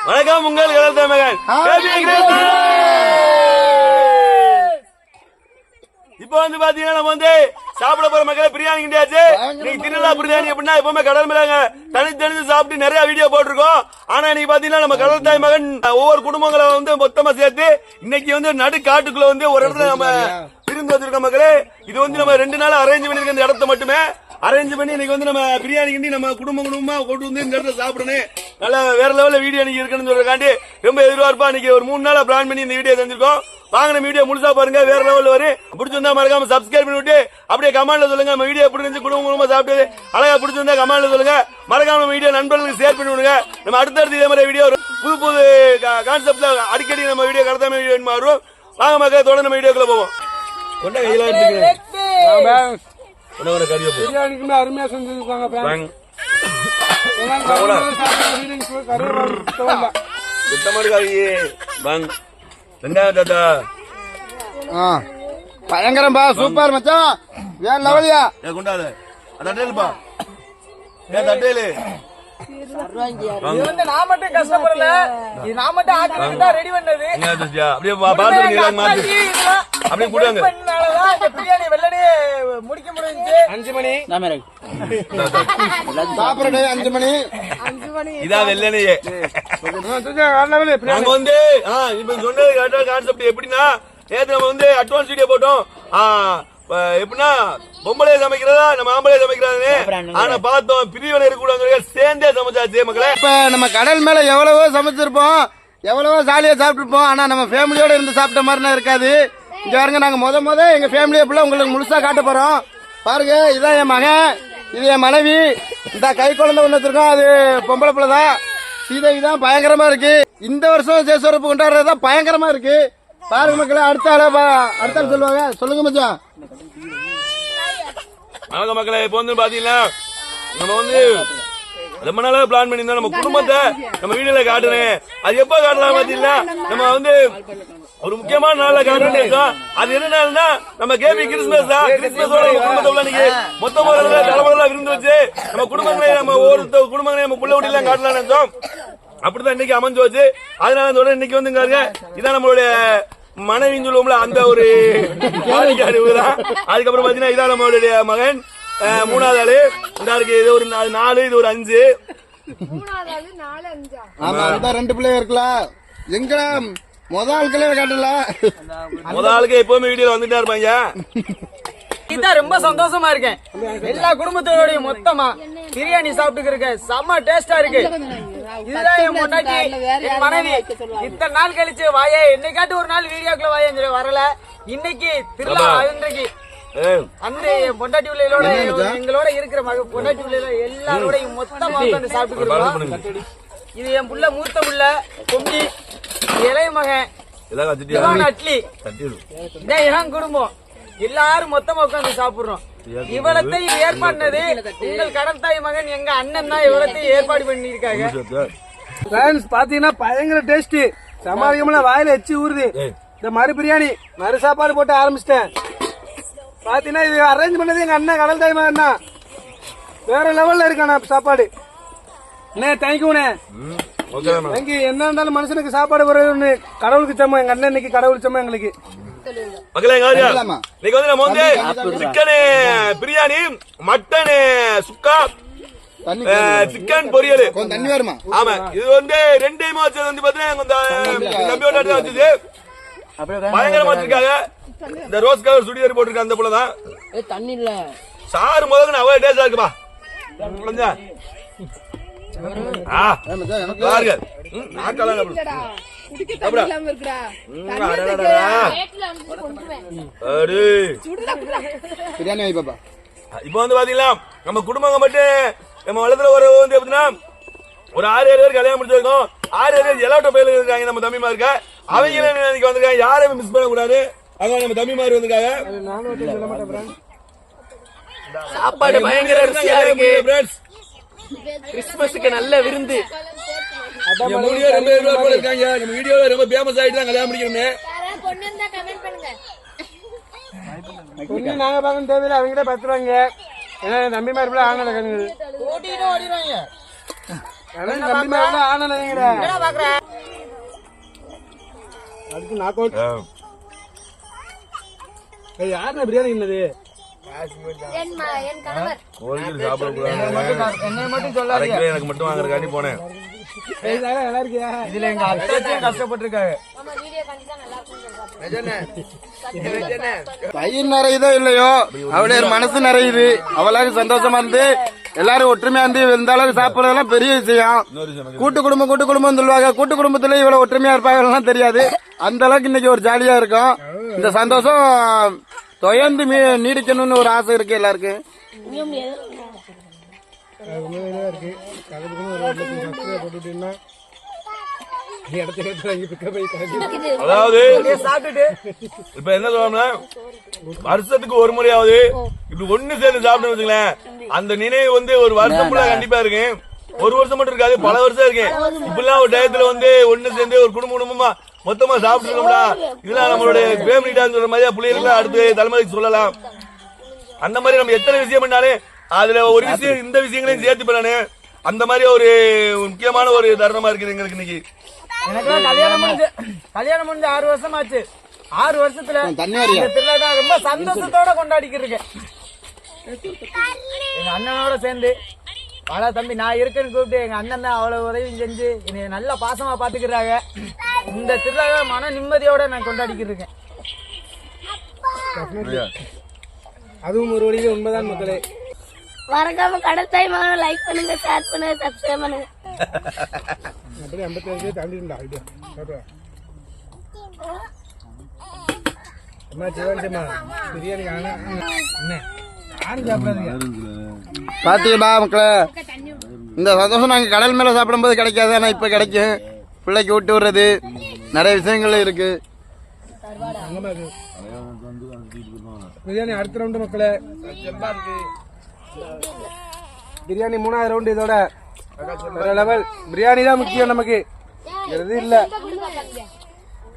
வணக்கம் உங்கள் கடல் மகன். இப்ப வந்து பாத்தீங்கன்னா நம்ம வந்து சாப்பிட போற மக்களை பிரியாணி கிண்டியாச்சு. நீங்க திருவிழா பிரியாணி எப்படின்னா எப்பவுமே கடல் மேல தனித்து சாப்பிட்டு நிறைய வீடியோ போட்டிருக்கோம். ஆனா நீங்க பாத்தீங்கன்னா நம்ம கடல் தாய் மகன் ஒவ்வொரு குடும்பங்களை வந்து மொத்தமா சேர்த்து இன்னைக்கு வந்து நடு காட்டுக்குள்ள வந்து ஒரு இடத்துல நம்ம விருந்து வச்சிருக்க மக்களே. இது வந்து நம்ம 2 நாள் அரேஞ்ச் பண்ணிருக்க இந்த இடத்த மட்டுமே அரேஞ்ச் பண்ணி இன்னைக்கு வந்து நம்ம பிரியாணி கிண்டி நம்ம குடும்பமா கொண்டு வந்து இந்த இடத்துல சாப்பிடணும். நல்லா வேற லெவல்ல வீடியோ நீங்க இருக்குன்னு சொல்றதுக்காண்டி ரொம்ப எதிர்பார்ப்பா இன்னைக்கு ஒரு 3 நாளா பிளான் பண்ணி இந்த வீடியோ செஞ்சிருக்கோம். வாங்க நம்ம வீடியோ முழுசா பாருங்க, வேற லெவல்ல வரும். பிடிச்சிருந்தா மறக்காம சப்ஸ்கிரைப் பண்ணி விட்டு அப்படியே கமெண்ட்ல சொல்லுங்க நம்ம வீடியோ எப்படி இருந்துச்சு, குடும்பமா சாப்பிட்டு அழகா பிடிச்சிருந்தா கமெண்ட்ல சொல்லுங்க. மறக்காம நம்ம வீடியோ நண்பர்களுக்கு ஷேர் பண்ணி விடுங்க. நம்ம அடுத்தடுத்து இதே மாதிரி வீடியோ புது புது கான்செப்ட்ல அடிக்கடி நம்ம வீடியோ கடத்தாம வீடியோ மாறும். வாங்க மக்கள் தொடர்ந்து நம்ம வீடியோக்குள்ள போவோம். கொண்ட கையில எடுத்துக்கிறேன். பிரியாணிக்குமே அருமையா செஞ்சிருக்காங்க. பயங்கரம்பா, சூப்பர் மச்சான், வேற லெவலியா கொண்டாது தட்டேலுப்பா. தட்டேலு நான் மட்டும் கஷ்டப்படல, நான் மட்டும் ஆக்கிட்டு ரெடி பண்ணது. அப்படியே மாத்தி அப்படியே கூடாங்க. பிரியாணி வெள்ளனே முடிக்க முடிஞ்சு 5 மணி சாப்பிட 5 மணி இதான் வெள்ளனையே. நாங்க வந்து இப்ப சொன்னது கரெக்டா கான்செப்ட் எப்படின்னா, நேற்று நம்ம வந்து அட்வான்ஸ் வீடியோ போட்டோம். எப்படின்னா பொம்பளை சமைக்கிறதா நம்ம ஆம்பளை சமைக்கிறாங்க. ஆனா பார்த்தோம் பிரிவினை இருக்கக்கூடாது, சேர்ந்தே சமைச்சாச்சு மக்களே. இப்ப நம்ம கடல் மேல எவ்வளவோ சமைச்சிருப்போம், எவ்வளவோ ஜாலியா சாப்பிட்டுருப்போம். ஆனா நம்ம ஃபேமிலியோட இருந்து சாப்பிட்ட மாதிரிலாம் இருக்காது. இங்க பாருங்க, நாங்க முத எங்க ஃபேமிலியை ஃபுல்லா உங்களுக்கு முழுசா காட்ட போறோம். பாருங்க, இதான் என் மகன், இது என் மனைவி, இந்த கை குழந்தை ஒண்ணு வச்சிருக்கோம், அது பொம்பளை பிள்ளை தான். சீதைக்கு தான் பயங்கரமா இருக்கு. இந்த வருஷம் சேசுவரப்பு கொண்டாடுறதுதான் பயங்கரமா இருக்கு. பாருங்க மக்களே, அடுத்த ஆள் சொல்லுவாங்க. சொல்லுங்க மச்சான். வணக்கம் மக்களே. இப்ப வந்து பாத்தீங்கன்னா நம்ம வந்து ரொம்ப நாளாக பிளான் பண்ணியிருந்தோம் நம்ம குடும்பத்தை நம்ம வீடுல காட்டுறேன். அது எப்ப காட்டலாம் பாத்தீங்கன்னா, நம்ம வந்து ஒரு முக்கியமான நாள்ல காட்டுறேன் இருக்கோம். அது என்ன நாள்னா நம்ம கேபி கிறிஸ்துமஸ் தான். கிறிஸ்துமஸோட நம்ம குடும்பத்தை இன்னைக்கு மொத்தமா தலைமுறை விருந்து வச்சு நம்ம குடும்பங்களை நம்ம ஒவ்வொரு குடும்பங்களை நம்ம புள்ள வீட்டுல காட்டலாம் நினைச்சோம். அப்படிதான் இன்னைக்கு அமைஞ்சு வச்சு. அதனால சொல்றேன், இன்னைக்கு வந்து இதான் நம்மளுடைய மனைவின்னு சொல்லுவோம்ல, அந்த ஒரு தான். அதுக்கப்புறம் பாத்தீங்கன்னா இதான் நம்மளுடைய மகன் 3வது ஆளு. இந்த இருக்கு, இது ஒரு 4, இது ஒரு 5. ஆமா, 2 பிள்ளைங்க இருக்கலாம். எங்க முத ஆளுக்களே காட்டல, முத ஆளுக்கு எப்பவுமே வீடியோல வந்துட்டா இருப்பாங்க. இதான் ரொம்ப சந்தோஷமா இருக்கேன். எல்லா குடும்பத்தோட மொத்தமா பிரியாணி சாப்பிட்டு இருக்க செம்ம டேஸ்டா இருக்கு. இதுதான் என் பொண்டாட்டி, என் மனைவி. இத்தனை நாள் கழிச்சு வாயே, என்னைக்காட்டு ஒரு நாள் வீடியோக்குள்ள வாயே வரல. இன்னைக்கு திருவிழா, இன்றைக்கு அந்த பொண்டாட்டி பிள்ளைகளோட எங்களோட இருக்கிற பொண்டாட்டி பிள்ளைகள எல்லாரோட மொத்தமா உட்காந்து சாப்பிட்டு இருக்கோம். இது என் புள்ள, மூத்த புள்ள கொம்பி, இளைய மகன் அட்லி, இதான் என் குடும்பம். எல்லாரும் மொத்தமா உட்காந்து சாப்பிடுறோம். இவ்வளத்தை ஏற்பாடுனது உங்கள் கடல் தாய் மகன் எங்க அண்ணன் தான் இவ்வளத்தை ஏற்பாடு பண்ணிருக்காங்க. பாத்தீங்கன்னா பயங்கர டேஸ்ட், சமாளிக்கமுள்ள வாயில எச்சி ஊறுது. இந்த மறு பிரியாணி மறு சாப்பாடு போட்டு ஆரம்பிச்சிட்டேன். பாத்தீங்கன்னா இது அரேஞ்ச் பண்ணது எங்க அண்ணன் கடல் தாய் மகன் தான். வேற லெவல்ல இருக்கான சாப்பாடு. அண்ணே தேங்க்யூண்ணே. தேங்க்யூ. என்ன இருந்தாலும் மனுஷனுக்கு சாப்பாடு போறது கடவுளுக்கு சமம். எங்க அண்ணன் இன்னைக்கு கடவுள் சமம் எங்களுக்கு. மக்களே இன்னைக்கு வந்து நம்ம வந்து சிக்கன் பிரியாணி, மட்டன் சுக்கா, சிக்கன் பொரியல். தண்ணி வருமா? ஆமா, இது வந்து 2டைமா வச்சது வந்து பாத்தீங்கன்னா தம்பியோட வச்சது பயங்கரமா வச்சிருக்காங்க. இந்த ரோஸ் கலர் சுடிதார் போட்டிருக்க அந்த போல தான். தண்ணி இல்ல சாறு முதல்ல அவ்வளவு டேஸ்டா இருக்குப்பா. இப்ப வந்து பாத்தீங்களா நம்ம குடும்பங்க மட்டும் நம்ம வளர்த்துல ஒரு வந்து எப்படின்னா ஒரு 6-7 பேர் கல்யாணம் முடிச்சிருக்கோம். 6-7 பேர் எல்லாட்ட பயில இருக்காங்க. நம்ம தம்பிமா இருக்க அவங்க வந்திருக்காங்க. யாரையுமே மிஸ் பண்ண கூடாது. அங்க நம்ம தம்பி மாதிரி வந்திருக்காங்க. சாப்பாடு பயங்கர ருசியா இருக்கு. கிறிஸ்துமஸுக்கு நல்ல விருந்து. நம்ம வீடியோல ரொம்ப ஃபேமஸ் ஆயிட்டு தான் கல்யாணம் முடிக்கணும். நாங்க பார்க்க தேவையில்லை, அவங்களே பத்துருவாங்க. ஏன்னா தம்பி மாதிரி ஆங்க என்னடா பாக்குற? அடுத்து நாக் அவுட். யாருன்னா பிரியாணி இல்லது? கோழிக்கு சாப்பிடக்கூடாது. என்னை மட்டும் சொல்லாதீங்க. எனக்கு மட்டும் வாங்குறதுக்காண்டி போனேன். நல்லா இருக்கியா? இதுல எங்க அத்தையும் கஷ்டப்பட்டிருக்காங்க. பயிர் நிறையுதோ இல்லையோ அவளே மனசு நிறையுது. அவளாக சந்தோஷமா இருந்து எல்லாரும் ஒற்றுமையா இருந்து இந்த அளவுக்கு சாப்பிடறதெல்லாம் பெரிய விஷயம். கூட்டு குடும்பம் சொல்லுவாங்க. கூட்டு குடும்பத்துல இவ்வளவு ஒற்றுமையா இருப்பாங்கலாம் தெரியாது. அந்த அளவுக்கு இன்னைக்கு ஒரு ஜாலியா இருக்கும். இந்த சந்தோஷம் தொடர்ந்து நீடிக்கணும்னு ஒரு ஆசை இருக்கு எல்லாருக்கும். அதாவது சாப்பிட்டுட்டு இப்ப என்ன சொல்லணும்னா வருஷத்துக்கு ஒரு முறையாவது இப்படி ஒண்ணு சேர்ந்து சாப்பிட்டு வச்சுங்களேன், அந்த நினைவு வந்து ஒரு வருஷம் ஃபுல்லா கண்டிப்பா இருக்கு. ஒரு வருஷம் மட்டும் இருக்காது, பல வருஷம் இருக்கு. இப்பெல்லாம் ஒரு டயத்துல வந்து ஒண்ணு சேர்ந்து ஒரு குடும்பமா மொத்தமா சாப்பிட்டு இருக்கோம்டா. இதெல்லாம் நம்மளுடைய ஃபேமிலி டான்ஸ் சொல்ற மாதிரியா பிள்ளைகளுக்கு அடுத்த தலைமுறைக்கு சொல்லலாம். அந்த மாதிரி நம்ம எத்தனை விஷயம் பண்ணாலும் அதுல ஒரு விஷயம் இந்த விஷயங்களையும் சேர்த்து பண்ணானு அந்த மாதிரி ஒரு முக்கியமான ஒரு தருணமா இருக்குது எங்களுக்கு இன்னைக்கு. எனக்கு கல்யாணம் முடிஞ்சு 6 வருஷம் ஆச்சு. 6 வருஷத்துல இந்த திருவிழா ரொம்ப சந்தோஷத்தோட கொண்டாடிக்கிட்டு இருக்கேன். எங்க அண்ணனோட சேர்ந்து வாடா தம்பி நான் இருக்கேன்னு கூப்பிட்டு எங்க அண்ணன் தான் அவ்வளவு உதவி செஞ்சு என்னை நல்லா பாசமா பாத்துக்கிறாங்க. இந்த திருவிழா மன நிம்மதியோட நான் கொண்டாடிக்கிட்டு இருக்கேன். அதுவும் ஒரு வழியில உண்மைதான் மக்களே. மறக்காம கடல் தாய் மகனை லைக் பண்ணுங்க, ஷேர் பண்ணுங்க, சப்ஸ்கிரைப் பண்ணுங்க. அப்படியே 55 தாண்டிடா ஐடியா. அம்மா சிவன்மா பிரியாணி பாத்தீங்களா மக்களே, இந்த சந்தோஷம் நாங்க கடல் மேல சாப்பிடும்போது கிடைக்காது. ஆனா இப்ப கிடைக்கும். பிள்ளைக்கு விட்டு விடுறது நிறைய விஷயங்கள் இருக்கு. பிரியாணி அடுத்த ரவுண்டு மக்களே. பிரியாணி 3வது ரவுண்டு. இதோட வேற லெவல். பிரியாணி தான் முக்கியம் நமக்கு, இது இல்ல.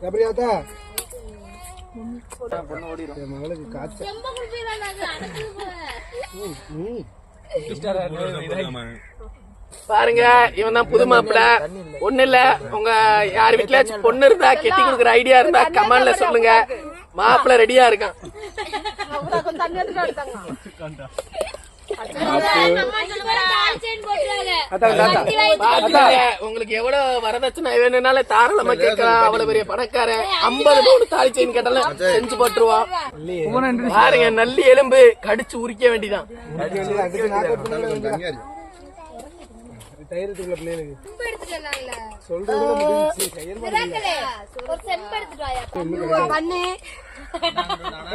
எப்படியாத்தா மகளுக்கு காய்ச்சல். பாருங்க, இவன் தான் புது மாப்பிள்ள. ஒண்ணு இல்ல, உங்க யார் வீட்டுல பொண்ணு இருந்தா கெட்டி கொடுக்குற ஐடியா இருந்தா கமெண்ட்ல சொல்லுங்க. மாப்பிள்ள ரெடியா இருக்கான். உங்களுக்கு எவ்வளவு வரதட்சணை வேணும்னாலும் தாராளமா கேட்கலாம். அவ்வளவு பெரிய பணக்காரன். 50 பவுன் தாலி செயின் கேட்டாலும் செஞ்சு போட்டுருவான். பாருங்க, நல்லி எலும்பு கடிச்சு உரிக்க வேண்டிதான்.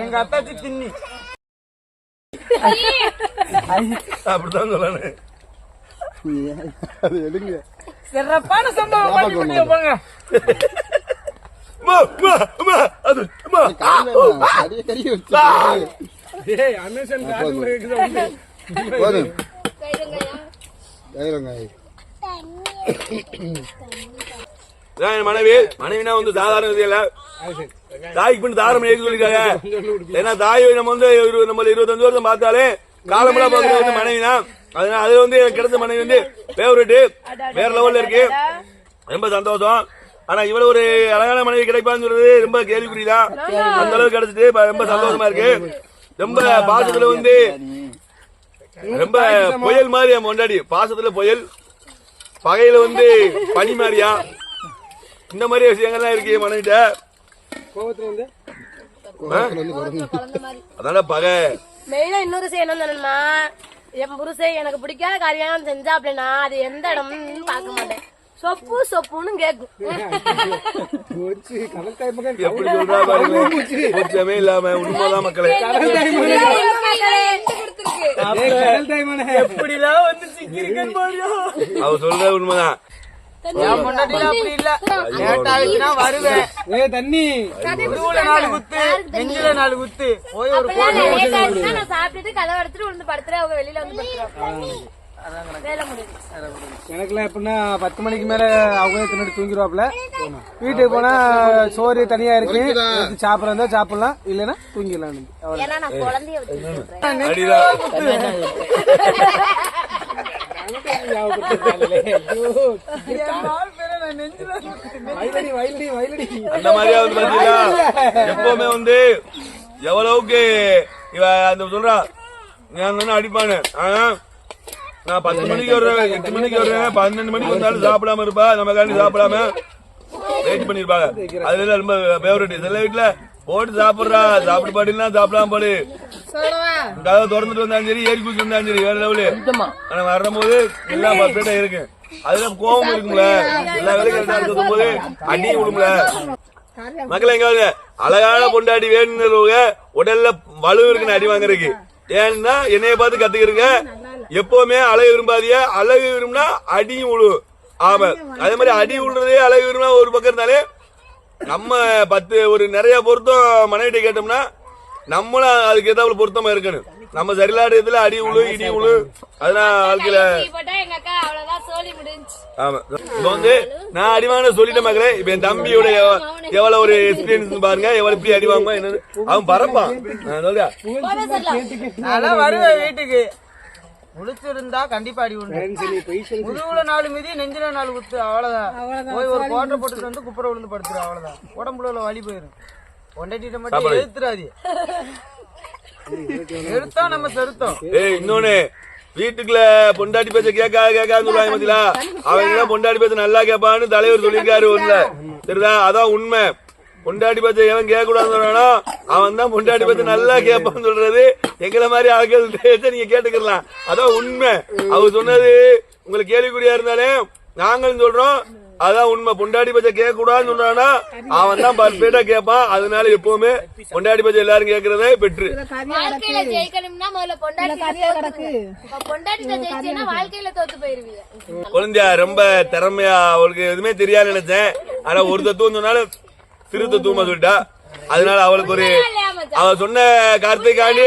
எங்க அத்தாச்சி தின்னி அப்படித்தான் சொல்லணும். சிறப்பான சம்பவம் பண்ணி போங்க. மனைவினா வந்து சாதாரண இல்ல, தாய்க்கு பின் தாரம் எழுதி சொல்லிருக்காங்க. ஏன்னா தாய் நம்ம வந்து நம்ம 25 வருஷம் பார்த்தாலே காலமெல்லாம் பாக்குறது வந்து மனைவினா. அதனால அதுல வந்து எனக்கு கிடைச்ச மனைவி வந்து ஃபேவரட், வேற லெவல்ல இருக்கு. ரொம்ப சந்தோஷம். ஆனா இவ்வளவு ஒரு அழகான மனைவி கிடைப்பான்னு சொல்றது ரொம்ப கேள்விக்குறிதான். அந்த அளவுக்கு கிடைச்சிட்டு ரொம்ப சந்தோஷமா இருக்கு. ரொம்ப பாசத்துல வந்து ரொம்ப புயல் மாதிரி நம்ம கொண்டாடி. பாசத்துல புயல், பகையில வந்து பனி மாதிரியா, இந்த மாதிரி விஷயங்கள்லாம் இருக்கு மனைவிட்ட. அதான பகை. மெயினா இன்னொரு விஷயம் என்ன தெரியுமா, என் புருஷன் எனக்கு பிடிக்காத காரியம் செஞ்சா அப்படின்னா அது எந்த இடம்னு பார்க்க மாட்டேன். சொப்பு சொப்புன்னு கேக்கும். எப்படி சொல்றா பாருங்க, கூச்சமே இல்லாம உண்மைதான் மக்களே. எப்படிலாம் வந்து சிக்கிருக்கேன்னு பாருங்க. அவ சொல்ற உண்மைதான். என் பொண்டாட்டிலாம் அப்படி இல்ல. லேட் ஆயிடுச்சுன்னா வருவேன். தண்ணி சாப்பிட்டுட்டு கதவை எடுத்துட்டு வந்து படுத்துறேன். அவங்க வெளியில வந்து படுத்துறாங்க. எனக்குலாம் எப்படின்னா 10 மணிக்கு மேல அவங்க தின்னு தூங்கிடுவாப்ல. வீட்டுக்கு போனா சோறு தனியா இருக்கு, சாப்பிடறதா சாப்பிடலாம், இல்லன்னா தூங்கிடலாம். ஏன்னா நான் குழந்தைய வச்சிருக்கேன். அந்த மாதிரியா வந்து பாத்தீங்களா எப்பவுமே வந்து எவ்வளவுக்கு இவ அந்த சொல்றா நான் அடிப்பானு நான் 10 மணிக்கு வர்றேன் 8 மணிக்கு வர்றேன் 12 மணிக்கு வந்தாலும் சாப்பிடாம இருப்பா நம்ம காண்டி சாப்பிடாம வெயிட் பண்ணிருப்பாங்க. அதுல ரொம்ப ஃபேவரட். சில வீட்டுல போட்டு சாப்பிடுறா சாப்பிட்டு பாட்டினா சாப்பிடாம பாடு கதை திறந்துட்டு வந்தாலும் சரி ஏறி குச்சி வந்தாலும் சரி வேற லெவலு. ஆனா வரும்போது எல்லாம் பர்ஃபெக்டா இருக்கு. அதுல கோபம் இருக்குங்கள எல்லா வேலையும் கரெக்டா இருக்கும் போது அடியும் விடுங்கள. மக்கள் எங்காவது அழகான பொண்டாட்டி வேணுங்கிறவங்க உடல்ல வலு இருக்குன்னு அடி வாங்குறதுக்கு. ஏன்னா என்னைய பார்த்து கத்துக்கிறீங்க. எப்பவுமே அழகு விரும்பாதிய அழகு விரும்பினா அடியும் விழு. ஆமா அதே மாதிரி அடி விழுறதே அழகு விரும்பினா ஒரு பக்கம் இருந்தாலே நம்ம 10 ஒரு நிறைய பொருத்தம் மனைவிட்ட கேட்டோம்னா நம்மளும் அதுக்கு ஏதாவது பொருத்தமா இருக்கணும். நம்ம சரியில்லாத இதுல அடி உழு இடி உழு அதெல்லாம் வாழ்க்கையில ஆமா. இப்ப வந்து நான் அடிவாங்க சொல்லிட்டேன் மக்களே. இப்ப என் தம்பியோட எவ்வளவு ஒரு எக்ஸ்பீரியன்ஸ் பாருங்க. எவ்வளவு இப்படி அடி வாங்குமா என்ன அவன் பறப்பான். சொல்றியா நான் வருவேன் வீட்டுக்கு முழிச்சிருந்தா கண்டிப்பா அடி உண்டு. முதுகுல 4 மிதி நெஞ்சில 4 குத்து அவ்வளவுதான். போய் ஒரு கோட்டை போட்டுட்டு வந்து குப்புற விழுந்து படுத்துரு அவ்வளவுதான். உடம்புல உள்ள வலி போயிரும். கொண்டாட்டிட்ட மட்டும் எழுத்துறாது எடுத்தா நம்ம செருத்தோம். இன்னொன்னு வீட்டுக்குள்ள பொண்டாட்டி பேச்ச கேட்கான்னு சொல்லுவாங்க பாத்தீங்களா. அவங்க பொண்டாட்டி பேச்ச நல்லா கேட்பான்னு தலைவர் சொல்லியிருக்காரு ஒண்ணுல சரிதா. அதான் உண்மை. பொண்டாட்டி பேச்ச எவன் கேட்க கூடாதுன்னு அவன் தான் பொண்டாட்டி பேச்ச நல்லா கேட்பான்னு சொல்றது. எங்களை மாதிரி ஆட்கள் பேச்ச நீங்க கேட்டுக்கலாம். அதான் உண்மை. அவர் சொன்னது உங்களுக்கு கேள்விக்குறியா இருந்தாலே நாங்களும் சொல்றோம் அதான் உண்மை. பொண்டாட்டி பேச்ச கேட்க கூடாதுன்னு சொல்றானா அவன் தான் பர்ஃபெக்டா கேட்பான். அதனால எப்பவுமே பொண்டாட்டி பேச்ச எல்லாரும் கேட்கறதே பெட்ரு. வாழ்க்கையில ஜெயிக்கணும்னா முதல்ல பொண்டாட்டிட்ட ஜெயிச்சேன்னா வாழ்க்கையில தோத்து போயிருவீங்க. குழந்தையா ரொம்ப திறமையா அவளுக்கு எதுவுமே தெரியாது நினைச்சேன். ஆனா ஒரு தத்துவம் சொன்னாலும் திரு தத்துவமா சொல்லிட்டா. அதனால அவளுக்கு ஒரு அவ சொன்ன கருத்துக்காண்டி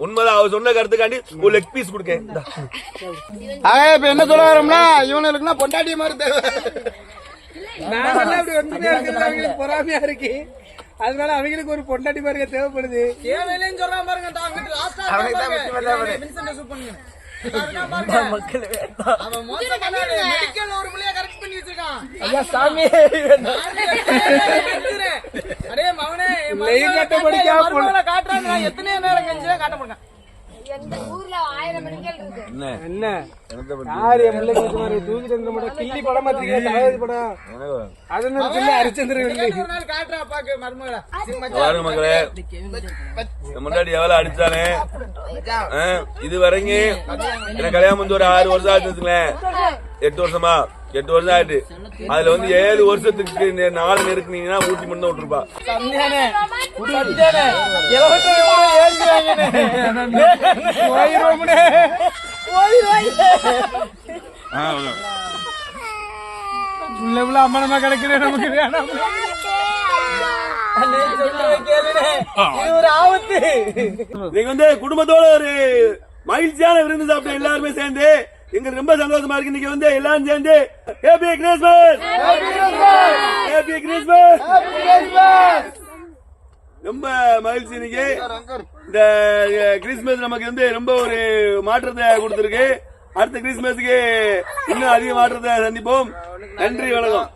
உண்மைதான். அவ சொன்ன கருத்துக்காண்டி ஒரு லெக் பீஸ் கொடுக்கேன். இப்ப என்ன சொல்ல வரோம்னா இவனுக்குன்னா பொண்டாட்டி மாதிரி தேவை. அவங்களுக்கு பொறாமையா இருக்கு. அதனால அவங்களுக்கு ஒரு பொண்டாட்டி மாதிரி தேவைப்படுது. தேவையில்லைன்னு சொல்றான் பாருங்க. அவன் மோசம் பண்ணாரு. மெடிக்கல் ஒரு புள்ளைய கரெக்ட் பண்ணி வச்சிருக்கான். ஐயா சாமி அடே மவனே காட்டுறான். நான் எத்தனை நேரம் கழிச்சு காட்ட மாட்டேன். எங்க ஊர்ல 1000 மெடிக்கல் இருக்கு. என்ன யாரு என் பிள்ளைக்கு வச்ச மாதிரி தூக்கிட்டு இருந்த மாட்டேன். கிள்ளி படம் மாத்திரிக்கா தகாதி படம் அதனால சொல்லி ஹரிச்சந்திரன் ஒரு நாள் காட்டுறா பாக்கு மருமகளா பாருங்க மக்களே முன்னாடி எவ்வளவு அடிச்சானே இது வரைக்கும் எனக்கு கல்யாணம் வந்து ஒரு 6 வருஷம் ஆச்சுங்களேன். 8 வருஷமா 8 வருஷம் ஆயிட்டு. அதுல வந்து 7 வருஷத்துக்கு 4 நெருக்குனீங்கன்னா ஊட்டி மட்டும் தான் விட்டுருப்பா. அம்மனமா கிடைக்கிறேன் நமக்கு வேணாம். ஒரு ஆபத்து. நீங்க வந்து குடும்பத்தோட ஒரு மகிழ்ச்சியான விருந்து சாப்பிட்ட எல்லாருமே சேர்ந்து எங்களுக்கு ரொம்ப சந்தோஷமா இருக்கு. இன்னைக்கு வந்து எல்லாரும் சேர்ந்து ஹேப்பி கிறிஸ்மஸ் ஹேப்பி கிறிஸ்மஸ் ரொம்ப மகிழ்ச்சி. இன்னைக்கு இந்த கிறிஸ்மஸ் நமக்கு வந்து ரொம்ப ஒரு மாற்றத்தை கொடுத்திருக்கு. அடுத்த கிறிஸ்மஸுக்கு இன்னும் அதிக மாற்றத்தை சந்திப்போம். நன்றி வணக்கம்.